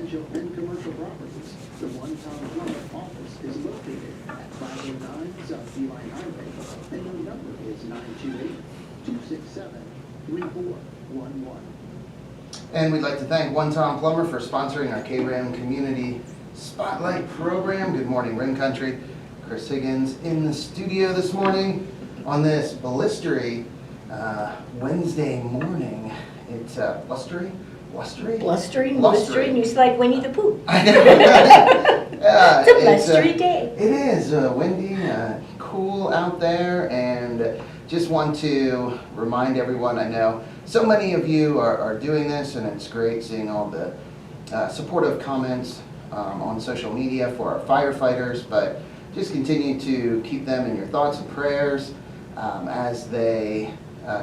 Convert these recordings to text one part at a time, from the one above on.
residential and commercial properties. The One Tom Plummer office is located at 509 South Beeline Highway, and the number is 928-267-3411. And we'd like to thank One Tom Plummer for sponsoring our KRIM Community Spotlight Program. Good morning, Rim Country. Chris Higgins in the studio this morning on this blustery Wednesday morning. It's blustery? Blustering, it's like Winnie the Pooh. Yeah, It's a blustery day. It is windy, cool out there, and just want to remind everyone, I know so many of you are doing this, and it's great seeing all the supportive comments on social media for our firefighters, but just continue to keep them in your thoughts and prayers as they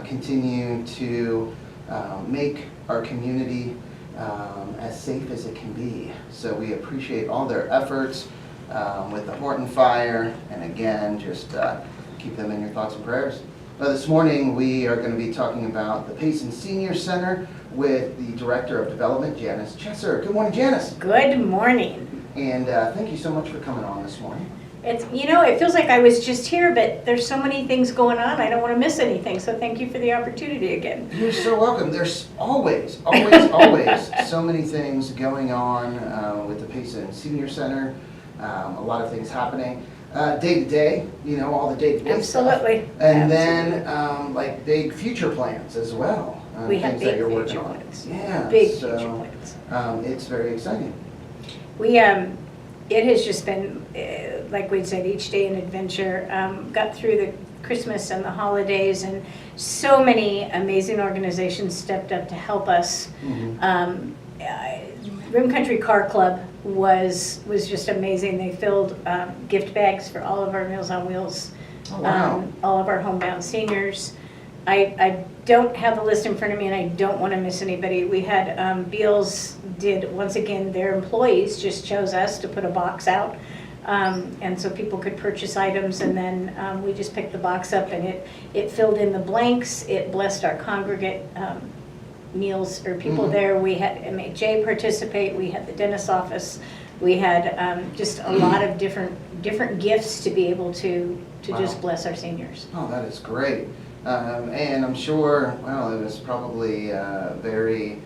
continue to make our community as safe as it can be. So we appreciate all their efforts with the Horton Fire, and again, just keep them in your thoughts and prayers. This morning we are going to be talking about the Payson Senior Center with the Director of Development, Janice Chesser. Good morning, Janice. Good morning. And thank you so much for coming on this morning. It's, it feels like I was just here, but there's so many things going on. I don't want to miss anything, so thank you for the opportunity again. You're so welcome. There's always so many things going on with the Payson Senior Center. A lot of things happening day to day, all the day-to-day stuff. Absolutely. And then like big future plans as well. We have things big that you're future working on. plans. Yeah, Big so, future plans. It's very exciting. We it has just been, like we'd said, each day an adventure. Got through the Christmas and the holidays, and so many amazing organizations stepped up to help us. Mm-hmm. Rim Country Car Club was just amazing. They filled gift bags for all of our Meals on Wheels, Oh, wow. all of our homebound seniors. I don't have the list in front of me, and I don't want to miss anybody. We had Beals did, once again, their employees just chose us to put a box out, and so people could purchase items, and then we just picked the box up, and it filled in the blanks. It blessed our congregate meals or people Mm-hmm. there. We had MHA participate. We had the dentist's office. We had just a lot of different gifts to be able to Wow. just bless our seniors. Oh, that is great. And I'm sure, well, it was probably a very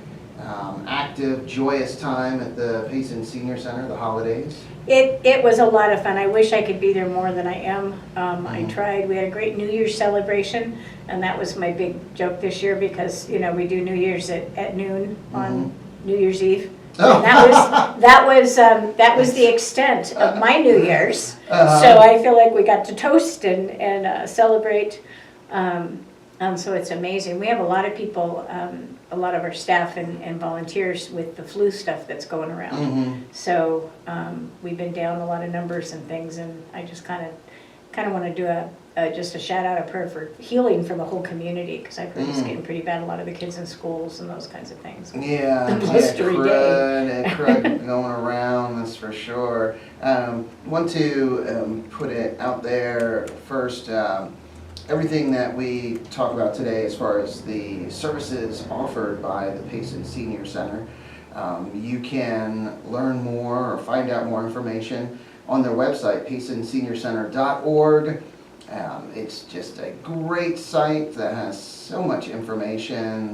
active, joyous time at the Payson Senior Center, the holidays. It was a lot of fun. I wish I could be there more than I am. I Mhm. tried. We had a great New Year's celebration, and that was my big joke this year because, we do New Year's at noon on New Year's Eve. Oh. And that was the extent of my New Year's. So I feel like we got to toast and celebrate. So it's amazing. We have a lot of people, a lot of our staff and volunteers with the flu stuff that's going around. Mm-hmm. So we've been down a lot of numbers and things, and I just kind of want to do just a shout out, a prayer for healing for the whole community, because I've heard it's getting pretty bad. A lot of the kids in schools and those kinds of things. Yeah, The blustery crud going around, that's for sure. Want to put it out there first. Everything that we talk about today as far as the services offered by the Payson Senior Center, you can learn more or find out more information on their website, paysonseniorcenter.org. It's just a great site that has so much information,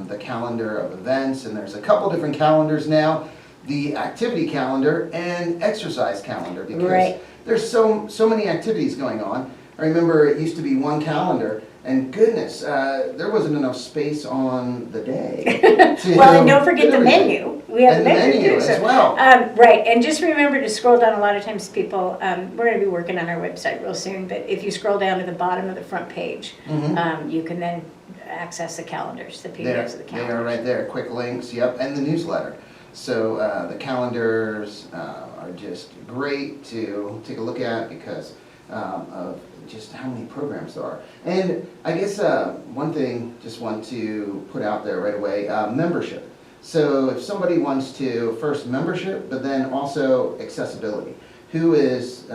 the calendar of events, and there's a couple different calendars now, the activity calendar and exercise calendar, because Right. there's so many activities going on. I remember it used to be one calendar, and goodness, there wasn't enough space on the day. Well, and don't forget the menu. We have And the the menu menu too, as so, well. right, and just remember to scroll down. A lot of times people, we're going to be working on our website real soon, but if you scroll down to the bottom of the front page, you can then access the calendars, the PDFs of the They calendars. are right there, quick links, yep, and the newsletter. So the calendars are just great to take a look at because of just how many programs there are. And I guess one thing just want to put out there right away, membership. So if somebody wants to, first membership, but then also accessibility. Who is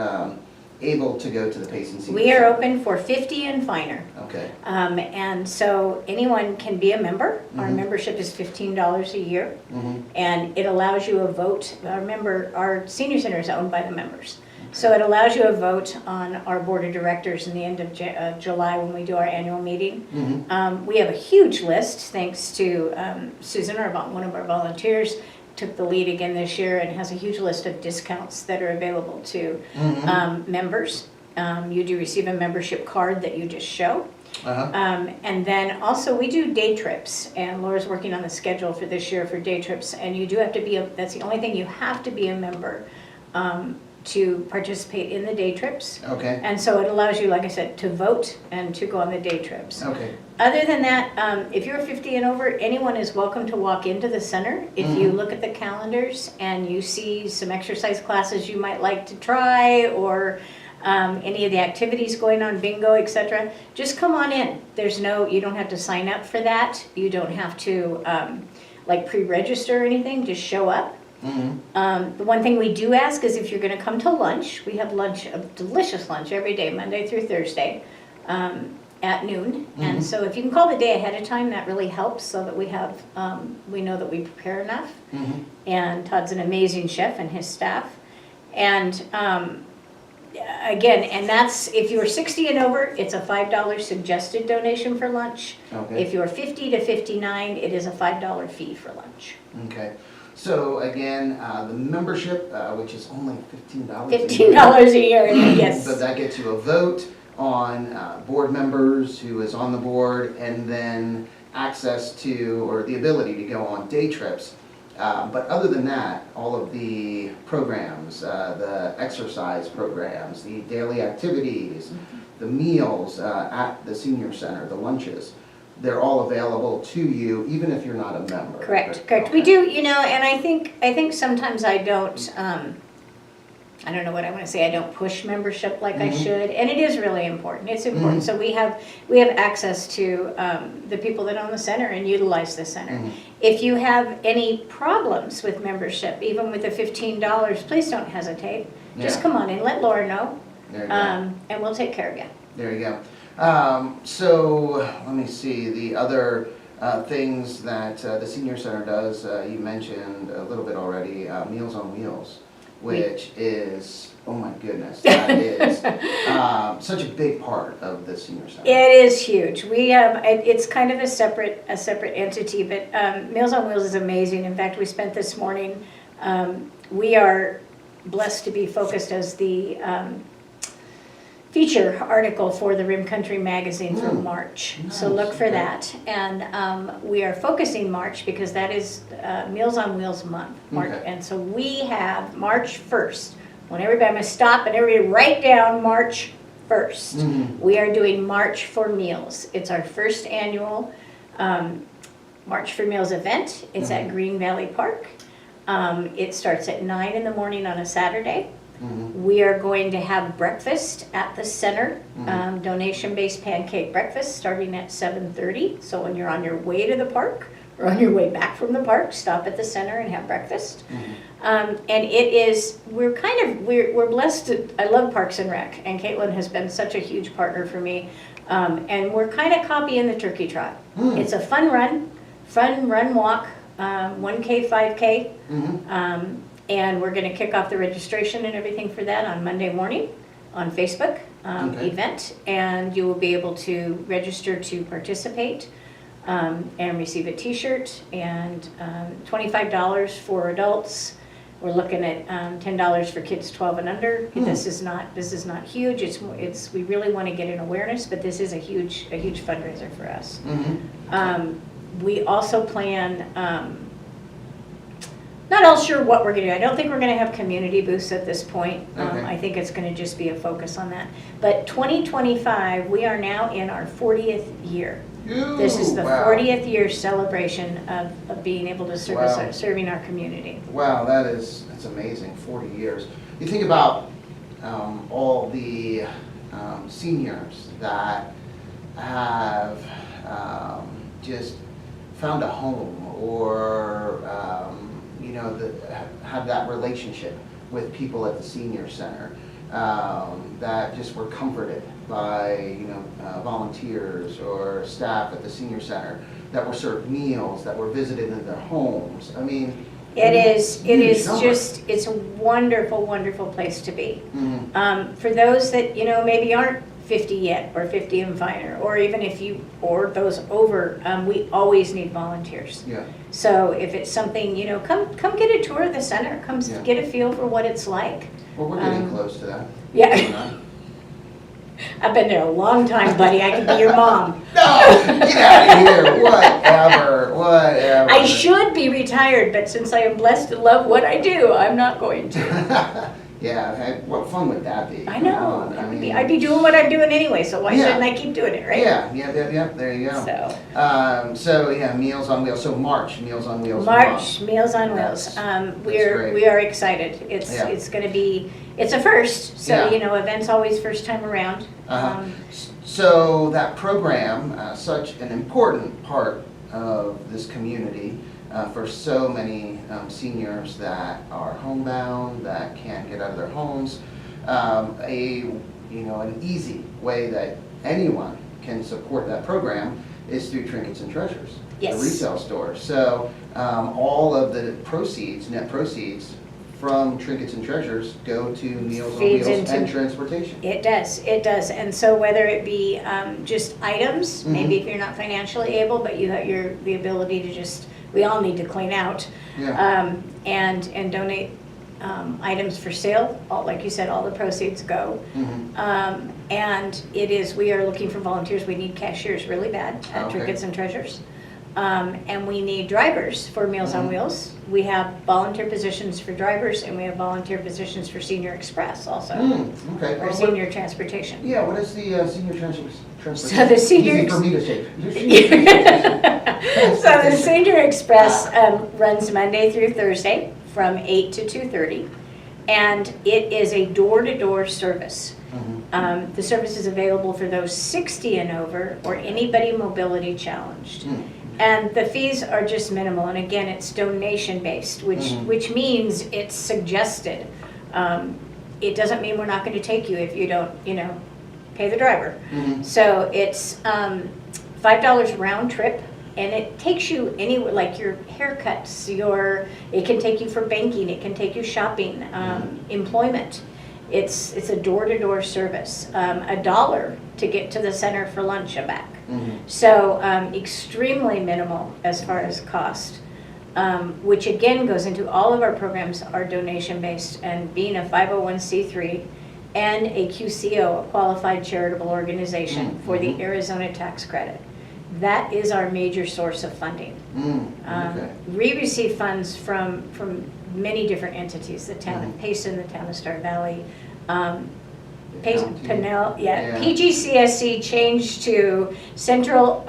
able to go to the Payson Senior We are Center? open for 50 and finer. Okay. And so anyone can be a member. Our Mhm. membership is $15 a year, Mhm. and it allows you a vote. Our senior center is owned by the members. So it allows you a vote on our board of directors in the end of July when we do our annual meeting. Mhm. We have a huge list, thanks to Susan, one of our volunteers, took the lead again this year and has a huge list of discounts that are available to Mhm. members. You do receive a membership card that you just show. Uh-huh. And then also we do day trips, and Laura's working on the schedule for this year for day trips, and you do have to that's the only thing, you have to be a member to participate in the day trips. Okay. And so it allows you, like I said, to vote and to go on the day trips. Okay. Other than that, if you're 50 and over, anyone is welcome to walk into the center. If you look at the calendars and you see some exercise classes you might like to try, or any of the activities going on, bingo, etc., just come on in. You don't have to sign up for that. You don't have to like pre-register or anything, just show up. The one thing we do ask is if you're going to come to lunch. We have lunch, a delicious lunch every day, Monday through Thursday, at noon. And so if you can call the day ahead of time, that really helps, so that we know that we prepare enough. And Todd's an amazing chef, and his staff. And again, and that's, if you're 60 and over, it's a $5 suggested donation for lunch. Okay. If you're 50 to 59, it is a $5 fee for lunch. Okay. So again, the membership, which is only $15. $15 a year, yes. But that gets you a vote on board members, who is on the board, and then access to, or the ability to go on day trips. But other than that, all of the programs, the exercise programs, the daily activities, the meals at the senior center, the lunches, they're all available to you, even if you're not a member. Correct. Okay. We do, and I think sometimes I don't know what I want to say, I don't push membership like I should, and it is really important. It's important. So we have access to the people that own the center and utilize the center. If you have any problems with membership, even with the $15, please don't hesitate. Just come on in, let Laura know, There you go. and we'll take care of you. There you go. So let me see, the other things that the senior center does, you mentioned a little bit already, Meals on Wheels, which is, oh my goodness, that is such a big part of the senior center. It is huge. We have, it's kind of a separate entity, but Meals on Wheels is amazing. In fact, we spent this morning, we are blessed to be focused as the feature article for the Rim Country magazine for March. Nice. So look for that. And we are focusing March because that is Meals on Wheels month. March. Okay. And so we have March 1st. When everybody must stop and everybody write down March 1st. We are doing March for Meals. It's our first annual March for Meals event. It's at Green Valley Park. It starts at 9 in the morning on a Saturday. We are going to have breakfast at the center, donation-based pancake breakfast starting at 7:30. So when you're on your way to the park or on your way back from the park, stop at the center and have breakfast. And it is, we're blessed. I love Parks and Rec, and Caitlin has been such a huge partner for me. And we're kind of copying the turkey trot. It's a fun run walk, 1K, 5K. And we're going to kick off the registration and everything for that on Monday morning on Facebook event. And you will be able to register to participate and receive a t-shirt, and $25 for adults. We're looking at $10 for kids 12 and under. This is not huge. We really want to get an awareness, but this is a huge fundraiser for us. We also plan, not all sure what we're going to do. I don't think we're going to have community booths at this point. Okay. I think it's going to just be a focus on that. But 2025, we are now in our 40th year. This is the 40th year celebration of being able to serving our community. Wow, that's amazing, 40 years. You think about all the seniors that have just found a home, or have that relationship with people at the senior center. that just were comforted by, volunteers or staff at the senior center, that were served meals, that were visited in their homes. I mean, It is huge number. just, it's a wonderful, wonderful place to be. Mhm. For those that, maybe aren't 50 yet, or 50 and finer, or even or those over, we always need volunteers. Yeah. So if it's something, come get a tour of the center, come Yeah. get a feel for what it's like. Well, we're getting close to that. Yeah. We're not. I've been there a long time, buddy, I could be your mom. No, get out of here. Whatever. I should be retired, but since I am blessed to love what I do, I'm not going to. Yeah, what fun would that be? I know. I mean, I'd be doing what I'm doing anyway, so why Yeah. shouldn't I keep doing it, right? Yeah, there you go. So, Yeah, Meals on Wheels. So March, Meals on Wheels. March, Meals on Wheels. great. We are excited. Yeah. It's going to be, it's a first, so, Yeah. Event's always first time around. Uh-huh. So that program, such an important part of this community for so many seniors that are homebound, that can't get out of their homes. An easy way that anyone can support that program is through Trinkets and Treasures, Yes. the resale store. So all of the proceeds, net proceeds from Trinkets and Treasures go to Meals on Feeds Wheels into- and transportation. It does. And so whether it be just items, maybe if you're not financially able, but you have the ability to just, we all need to clean out, Yeah. and donate items for sale, like you said, all the proceeds go. Mhm. And we are looking for volunteers. We need cashiers really bad at Okay. Trinkets and Treasures. And we need drivers for Meals on Mhm. Wheels. We have volunteer positions for drivers, and we have volunteer positions for Senior Express also, Okay. or senior transportation. Yeah, what is the senior transportation? So the senior Easy ex- for me to say. So the Senior Express runs Monday through Thursday from 8 to 2:30, and it is a door-to-door service. Mhm. The service is available for those 60 and over, or anybody mobility challenged. Mm. And the fees are just minimal, and again, it's donation-based, Mhm. which means it's suggested. It doesn't mean we're not going to take you if you don't, pay the driver. Mhm. So it's $5 round trip, and it takes you anywhere, like your haircuts, it can take you for banking, it can take you shopping, employment. It's a door-to-door service. $1 to get to the center for lunch and back. Mhm. So extremely minimal as far as cost, which again goes into all of our programs are donation-based, and being a 501c3 and a QCO, a qualified charitable organization for the Arizona tax credit. That is our major source of funding. Okay. We receive funds from many different entities, the town of Payson, the town of Star Valley, Payson, county. Pinnell, Yeah. PGCSC changed to Central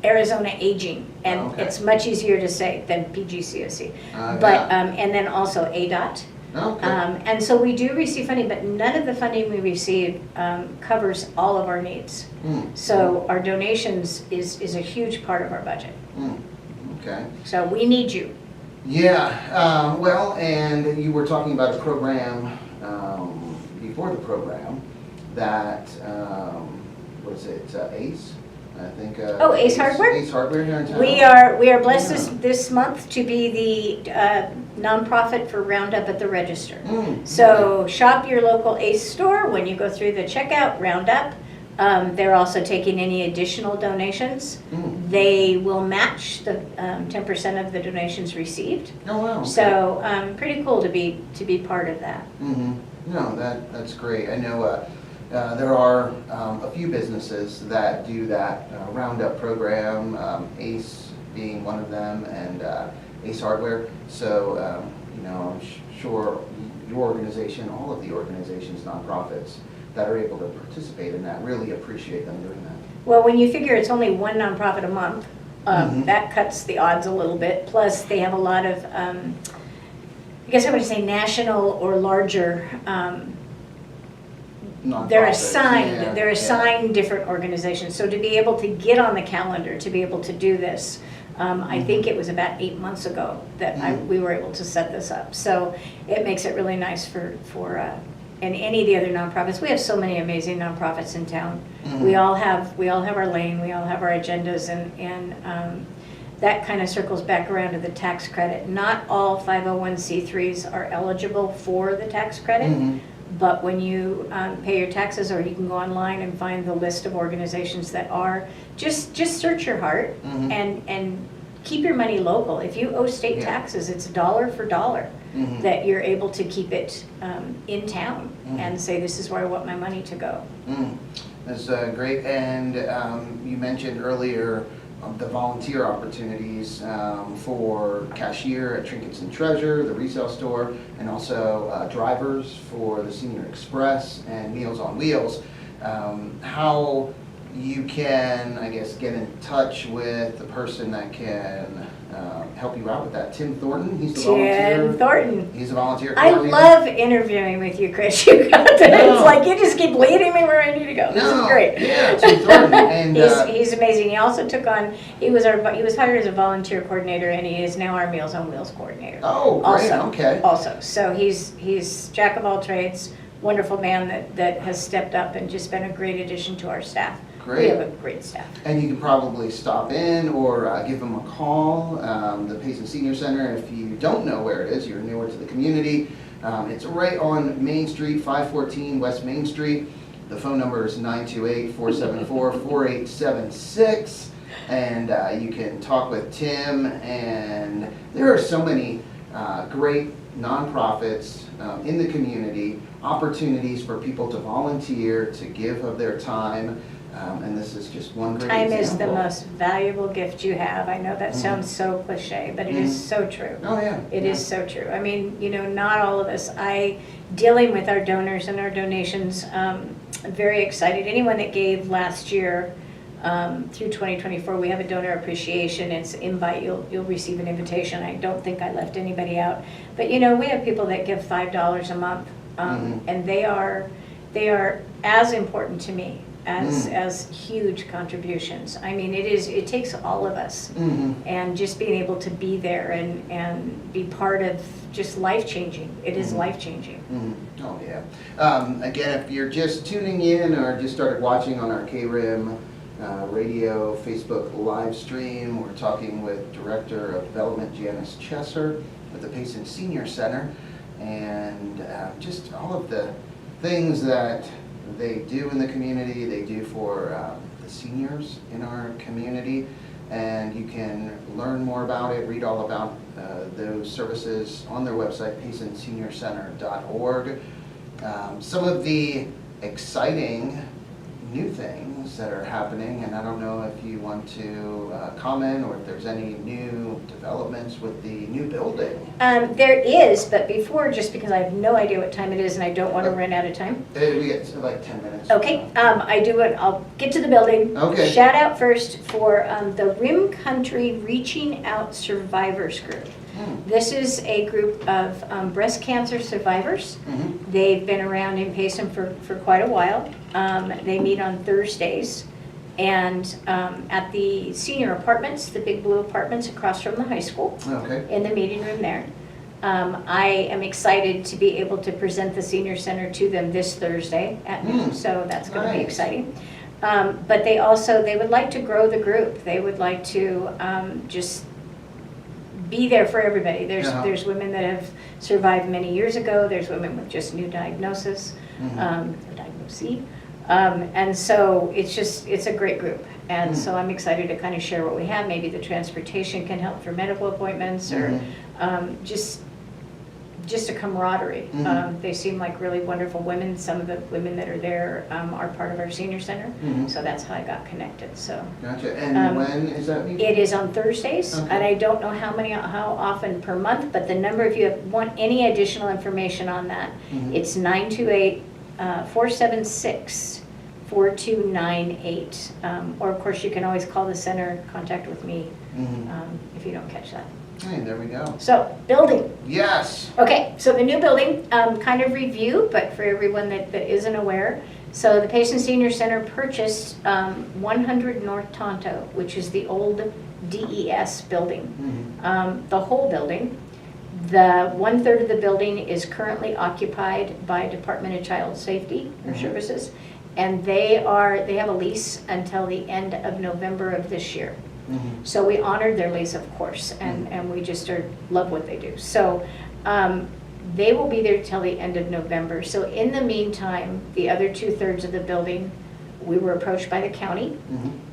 Arizona Aging, and Okay. it's much easier to say than PGCSC. Yeah. But, and then also ADOT. Okay. And so we do receive funding, but none of the funding we receive covers all of our needs. So our donations is a huge part of our budget. Okay. So we need you. Yeah, well, and you were talking about a program before the program that, what is it, ACE? I think. Oh, Ace Hardware? Ace Hardware here in town. We are blessed Yeah. this month to be the nonprofit for Roundup at the Register. Mm. So shop your local ACE store. When you go through the checkout, Roundup. They're also taking any additional donations. Mm. They will match the 10% of the donations received. Oh, wow. Okay. So pretty cool to be part of that. Mm-hmm. No, that's great. I know there are a few businesses that do that Roundup program, ACE being one of them, and ACE Hardware. So, I'm sure your organization, all of the organizations, nonprofits that are able to participate in that, really appreciate them doing that. Well, when you figure it's only one nonprofit a month, Mhm. that cuts the odds a little bit. Plus, they have a lot of, I guess I would say national or larger, they're Nonprofits, assigned, yeah, they're yeah. assigned different organizations. So to be able to get on the calendar, to be able to do this, I think it was about 8 months ago that Mhm. we were able to set this up. So it makes it really nice for and any of the other nonprofits. We have so many amazing nonprofits in town. Mhm. We all have our lane, we all have our agendas, and that kind of circles back around to the tax credit. Not all 501c3s are eligible for the tax credit, Mhm. but when you pay your taxes, or you can go online and find the list of organizations that are, just search your heart Mhm. and keep your money local. If you owe state Yeah. taxes, it's dollar for dollar Mhm. that you're able to keep it in town Mhm. and say, this is where I want my money to go. That's great. And you mentioned earlier the volunteer opportunities for cashier at Trinkets and Treasure, the resale store, and also drivers for the Senior Express and Meals on Wheels. How you can, I guess, get in touch with the person that can help you out with that. Tim Thornton, he's the volunteer. Tim Thornton. He's a volunteer. I coordinator. love interviewing with you, Chris. You got this. No. It's like you just keep leading me where I need to go. This is great. Yeah, Tim Thornton. And he's amazing. He also took on. He was hired as a volunteer coordinator, and he is now our Meals on Wheels coordinator. oh, great. Also, Okay. Also, so he's jack of all trades. Wonderful man that has stepped up and just been a great addition to our staff. We Great. have a great staff. And you can probably stop in or give them a call, the Payson Senior Center. If you don't know where it is, you're newer to the community. It's right on Main Street, 514 West Main Street. The phone number is 928-474-4876. And you can talk with Tim. And there are so many great nonprofits in the community, opportunities for people to volunteer, to give of their time. And this is just one great Time example. is the most valuable gift you have. I know that sounds so cliche, but it is so true. Oh, yeah. It is so true. I mean, not all of us. Dealing with our donors and our donations, I'm very excited. Anyone that gave last year through 2024, we have a donor appreciation. It's invite. You'll receive an invitation. I don't think I left anybody out. But we have people that give $5 a month, and they are as important to me as huge contributions. I mean, it takes all of us, and just being able to be there and be part of just life-changing. It is life-changing. Oh, yeah. Again, if you're just tuning in or just started watching on our KRIM radio Facebook live stream, we're talking with Director of Development Janice Chesser with the Payson Senior Center, and just all of the things that they do in the community, they do for the seniors in our community, and you can learn more about it, read all about those services on their website, paysonseniorcenter.org. Some of the exciting new things that are happening, and I don't know if you want to comment or if there's any new developments with the new building. There is, but before, just because I have no idea what time it is and I don't want to run out of time. We get like 10 minutes. Okay, I'll get to the building. Okay. Shout out first for the Rim Country Reaching Out Survivors Group. This is a group of breast cancer survivors. They've been around in Payson for quite a while. They meet on Thursdays and at the senior apartments, the big blue apartments across from the high school. Okay. In the meeting room there. I am excited to be able to present the senior center to them this Thursday at noon, so that's going to be Nice. exciting. But they would like to grow the group. They would like to just be there for everybody. There's women that have survived many years ago. There's women with just new diagnosis, diagnosis. And so it's a great group. And so I'm excited to kind of share what we have. Maybe the transportation can help for medical appointments or just a camaraderie. They seem like really wonderful women. Some of the women that are there are part of our senior center. So that's how I got connected. So Gotcha. And when is that meeting? it is on Thursdays, Okay. and I don't know how often per month, but the number, if you want any additional information on that, it's 928-476-4298. Or of course, you can always call the center, contact with me if you don't catch that. Hey, there we go. So, building. Yes. Okay, so the new building, kind of review, but for everyone that isn't aware. So the Payson Senior Center purchased 100 North Tonto, which is the old DES building, the whole building. The 1/3 of the building is currently occupied by Department of Child Safety or Services, and they have a lease until the end of November of this year. So we honored their lease, of course, and we just love what they do. So they will be there till the end of November. So in the meantime, the other 2/3 of the building, we were approached by the county,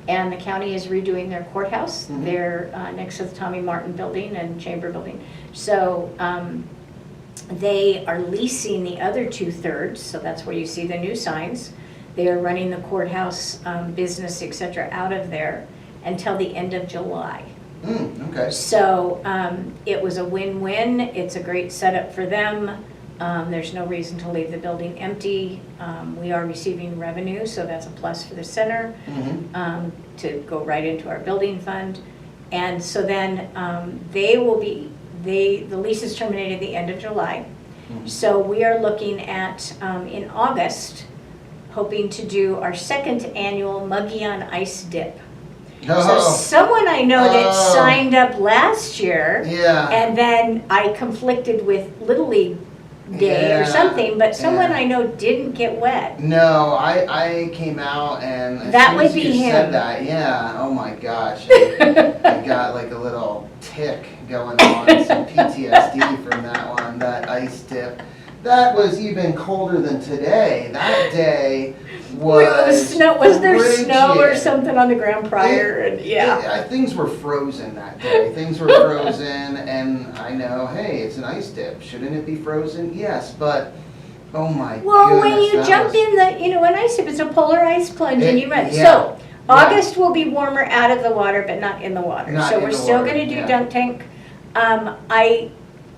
and the county is redoing their courthouse. They're next to the Tommy Martin building and Chamber building. So they are leasing the other 2/3, so that's where you see the new signs. They are running the courthouse business, etc., out of there until the end of July. Okay. So it was a win-win. It's a great setup for them. There's no reason to leave the building empty. We are receiving revenue, so that's a plus for the center to go right into our building fund. And so then the lease is terminated at the end of July. So we are looking at, in August, hoping to do our second annual Muggy on Ice Dip. So someone I know that signed up last year, and then I conflicted with Little League Day or something, but someone I know didn't get wet. No, I came out and as That soon would as be you him. said that, oh my gosh, I got like a little tick going on, some PTSD from that one, that ice dip. That was even colder than today. That day was snow. Was there snow or frigid. something on the ground prior? Things were frozen that day. Things were frozen, and I know, hey, it's an ice dip. Shouldn't it be frozen? Yes, but oh my goodness. Well, when you jump in an ice dip, it's a polar ice plunge, and you run. Yeah. So August will be warmer out of the water, but not in the water. So we're still going to do dunk tank.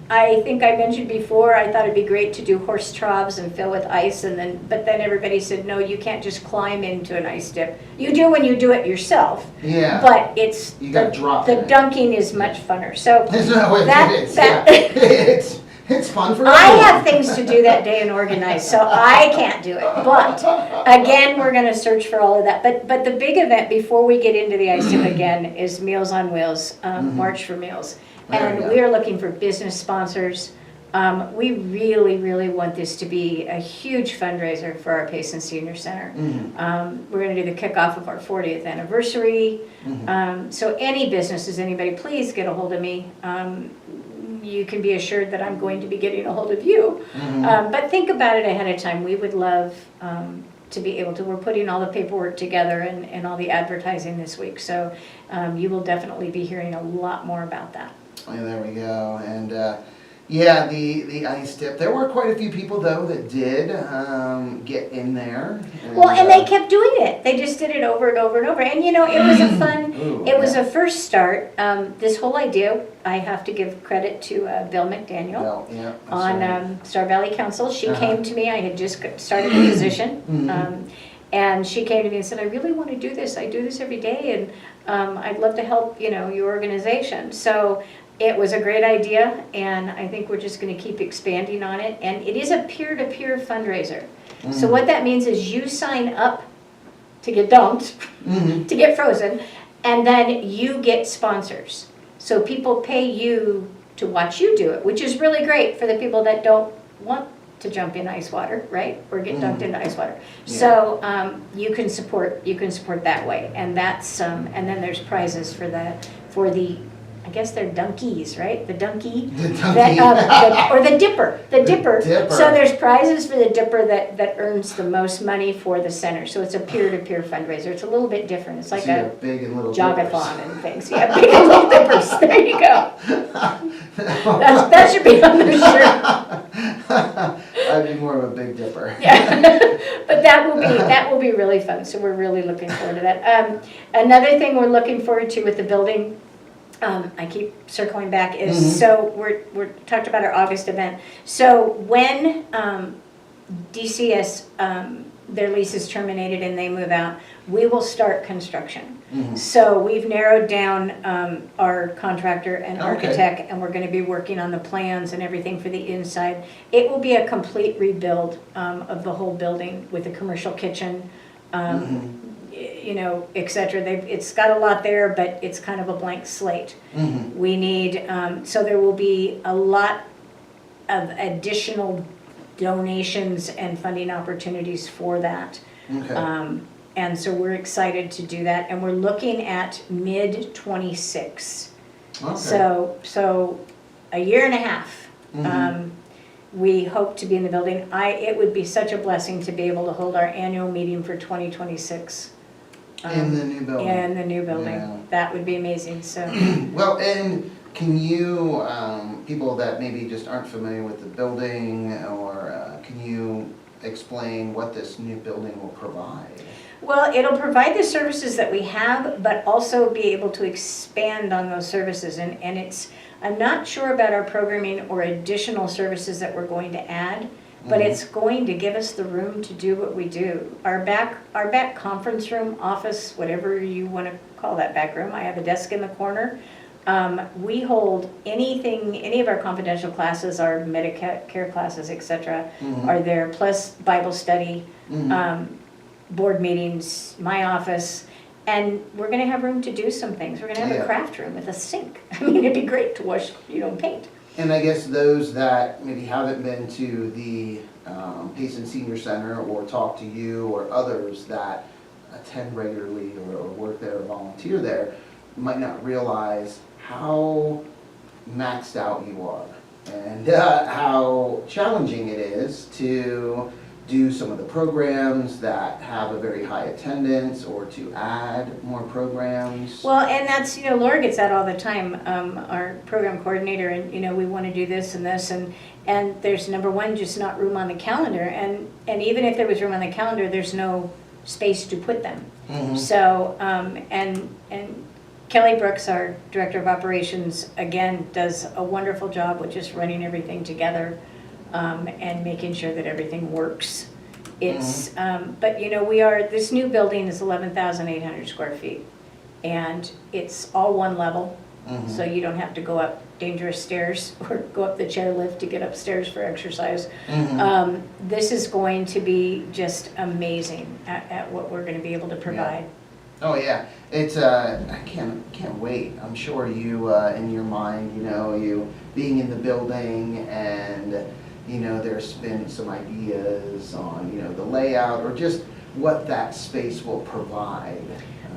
I think I mentioned before, I thought it'd be great to do horse troughs and fill with ice, but then everybody said, no, you can't just climb into an ice dip. You do when you do it yourself. Yeah. But You got to drop the it. dunking is much funner. So it's fun for I everyone. have things to do that day and organize, so I can't do it. But again, we're going to search for all of that. But the big event before we get into the ice dip again is Meals on Wheels, March for Meals. And we are looking for business sponsors. We really, really want this to be a huge fundraiser for our Payson Senior Center. We're going to do the kickoff of our 40th anniversary. So any businesses, anybody, please get a hold of me. You can be assured that I'm going to be getting a hold of you. But think about it ahead of time. We would love to be able to. We're putting all the paperwork together and all the advertising this week. So you will definitely be hearing a lot more about that. Yeah, there we go. And the ice dip. There were quite a few people though that did get in there. And they kept doing it. They just did it over and over and over. And it was a fun. It was a first start. This whole idea, I have to give credit to Bill McDaniel on Star Valley Council. She came to me. I had just started a position. And she came to me and said, I really want to do this. I do this every day, and I'd love to help, your organization. So it was a great idea, and I think we're just going to keep expanding on it. And it is a peer-to-peer fundraiser. So what that means is you sign up to get dumped, to get frozen, and then you get sponsors. So people pay you to watch you do it, which is really great for the people that don't want to jump in ice water, right, or get dunked into ice water. So you can support that way, and that's and then there's prizes for the I guess they're dunkies, right? The donkey, or the dipper. So there's prizes for the dipper that earns the most money for the center. So it's a peer-to-peer fundraiser. It's a little bit different. It's like a big and little jogathon and things. Yeah, big and little dippers. There you go. That should be on the shirt. I'd be more of a big dipper. Yeah, but that will be really fun. So we're really looking forward to that. Another thing we're looking forward to with the building. I keep circling back is so we're talked about our August event. So when DCS their lease is terminated and they move out, we will start construction. So we've narrowed down our contractor and architect, and we're going to be working on the plans and everything for the inside. It will be a complete rebuild of the whole building with a commercial kitchen. you know, et cetera. It's got a lot there, but it's kind of a blank slate. Mm-hmm. We need, so there will be a lot of additional donations and funding opportunities for that. Okay. And so we're excited to do that, and we're looking at mid-26. Okay. So a year and a half. Mhm. We hope to be in the building. It would be such a blessing to be able to hold our annual meeting for 2026. In the new building. In the new building. Yeah. That would be amazing, so. Well, and can you, people that maybe just aren't familiar with the building, or can you explain what this new building will provide? Well, it'll provide the services that we have, but also be able to expand on those services. And it's, I'm not sure about our programming or additional services that we're going to add, but it's going to give us the room to do what we do. Our back conference room, office, whatever you want to call that back room, I have a desk in the corner. We hold anything, any of our confidential classes, our Medicare classes, et cetera, are there, plus Bible study, board meetings, my office, and we're gonna have room to do some things. We're gonna have a craft room with a sink. I mean, it'd be great to wash, paint. And I guess those that maybe haven't been to the Payson Senior Center or talk to you or others that attend regularly or work there or volunteer there might not realize how maxed out you are and how challenging it is to do some of the programs that have a very high attendance or to add more programs. Well, and that's, Laura gets that all the time, our program coordinator, and, we want to do this and this, and there's, number one, just not room on the calendar, and even if there was room on the calendar, there's no space to put them. So, and Kelly Brooks, our Director of Operations, again, does a wonderful job with just running everything together and making sure that everything works. It's, but this new building is 11,800 square feet, and it's all one level, so you don't have to go up dangerous stairs or go up the chairlift to get upstairs for exercise. This is going to be just amazing at what we're going to be able to provide. Yeah. Oh yeah, it's I can't wait. I'm sure you in your mind, you being in the building, and there's been some ideas on the layout or just what that space will provide.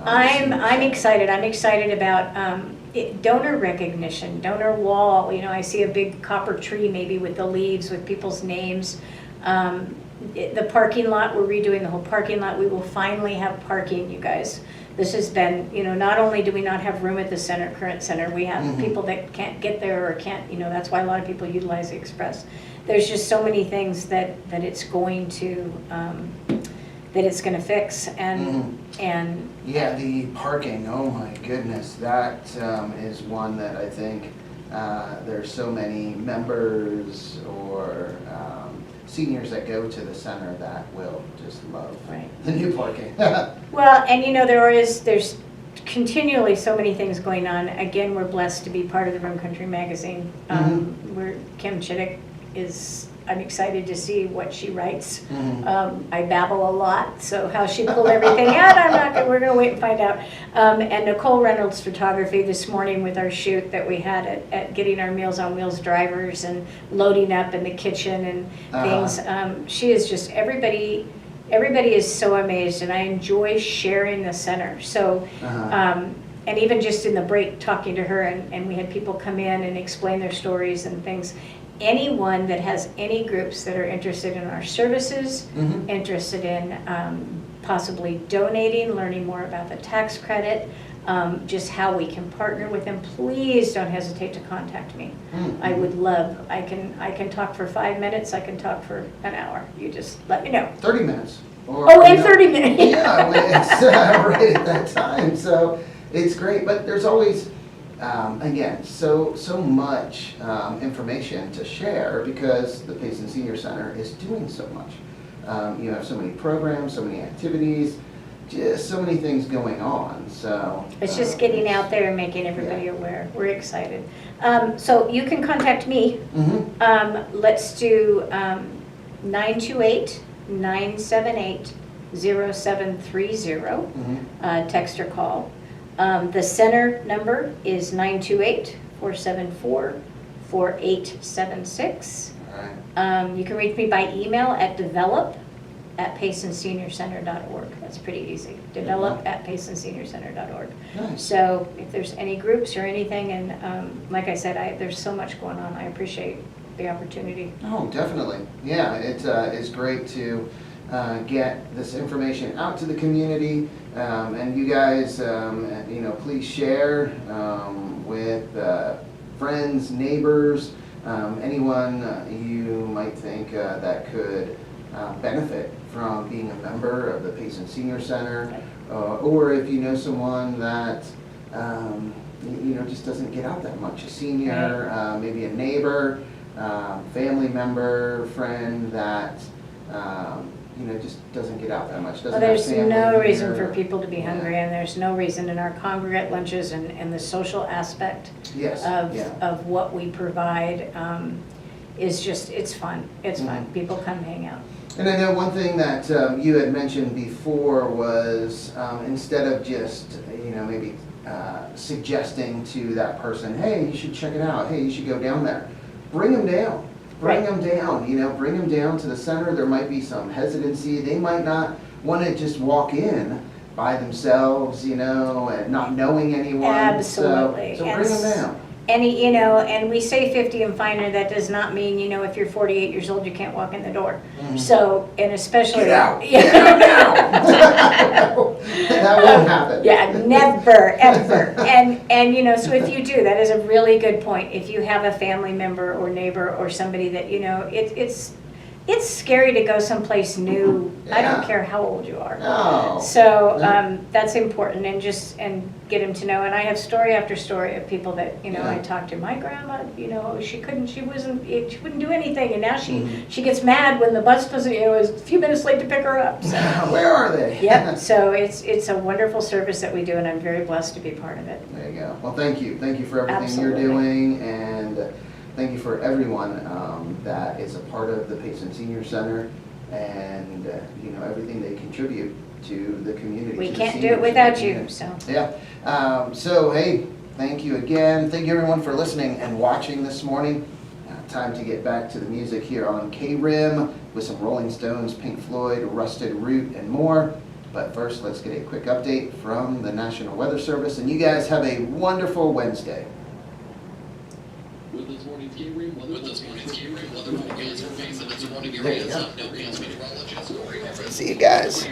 I'm excited. I'm excited about donor recognition, donor wall. I see a big copper tree maybe with the leaves with people's names. The parking lot, we're redoing the whole parking lot. We will finally have parking, you guys. This has been, not only do we not have room at the current center, we have people that can't get there or can't, that's why a lot of people utilize the Express. There's just so many things that it's going to, that it's going to fix, and yeah, the parking, oh my goodness, that is one that I think there's so many members or seniors that go to the center that will just love the new parking. Well, and there's continually so many things going on. Again, we're blessed to be part of the Rum Country magazine. Where Kim Chittick I'm excited to see what she writes. I babble a lot, so how she pulled everything out, we're gonna wait and find out. And Nicole Reynolds Photography this morning with our shoot that we had at getting our Meals on Wheels drivers and loading up in the kitchen and things. She is just, everybody is so amazed, and I enjoy sharing the center. So, and even just in the break talking to her, and we had people come in and explain their stories and things. Anyone that has any groups that are interested in our services, interested in possibly donating, learning more about the tax credit, just how we can partner with them, please don't hesitate to contact me. I would love, I can talk for 5 minutes, I can talk for an hour. You just let me know. 30 minutes. Or, 30 minutes. Yeah, it's right at that time, so it's great, but there's always, again, so much information to share because the Payson Senior Center is doing so much. You have so many programs, so many activities, just so many things going on. So it's just getting out there and making everybody aware. We're excited. So you can contact me. Let's do 928-978-5600. 0730, text or call. The center number is 928-474-4876. All right. You can reach me by email at develop@paysonseniorcenter.org. That's pretty easy. develop@paysonseniorcenter.org. Nice. So if there's any groups or anything, and like I said, there's so much going on. I appreciate the opportunity. Oh, definitely. Yeah, it's great to get this information out to the community, and you guys, please share with friends, neighbors, anyone you might think that could benefit from being a member of the Payson Senior Center, or if you know someone that just doesn't get out that much, a senior, maybe a neighbor, family member, friend that just doesn't get out that much. Well, there's no reason for people to be hungry, and there's no reason in our congregate lunches and the social aspect of what we provide is just, it's fun. It's fun. People come hang out. And I know one thing that you had mentioned before was instead of just maybe suggesting to that person, hey, you should check it out, hey, you should go down there, bring them down. Bring them down, bring them down to the center. There might be some hesitancy. They might not want to just walk in by themselves, and not knowing anyone. Absolutely. So bring them down. And, and we say 50 and finer, that does not mean, if you're 48 years old, you can't walk in the door. Mm-hmm. So, and especially. Get out. Get out now. That won't happen. Yeah, never, ever. And so if you do, that is a really good point. If you have a family member or neighbor or somebody that, it's scary to go someplace new. Yeah. I don't care how old you are. No. So that's important, and get them to know. And I have story after story of people that I talked to. My grandma, she wouldn't do anything, and now she gets mad when the bus doesn't, is a few minutes late to pick her up. So. Where are they? Yep. So it's a wonderful service that we do, and I'm very blessed to be part of it. There you go. Well, thank you for everything Absolutely. you're doing, and thank you for everyone that is a part of the Payson Senior Center, and everything they contribute to the community. We can't do it without you. So yeah. So hey, thank you again. Thank you everyone for listening and watching this morning. Time to get back to the music here on KRIM with some Rolling Stones, Pink Floyd, Rusted Root, and more. But first, let's get a quick update from the National Weather Service, and you guys have a wonderful Wednesday. With this morning's KRIM weather forecast for Payson, it's a warning areas of no meteorologist. See you guys.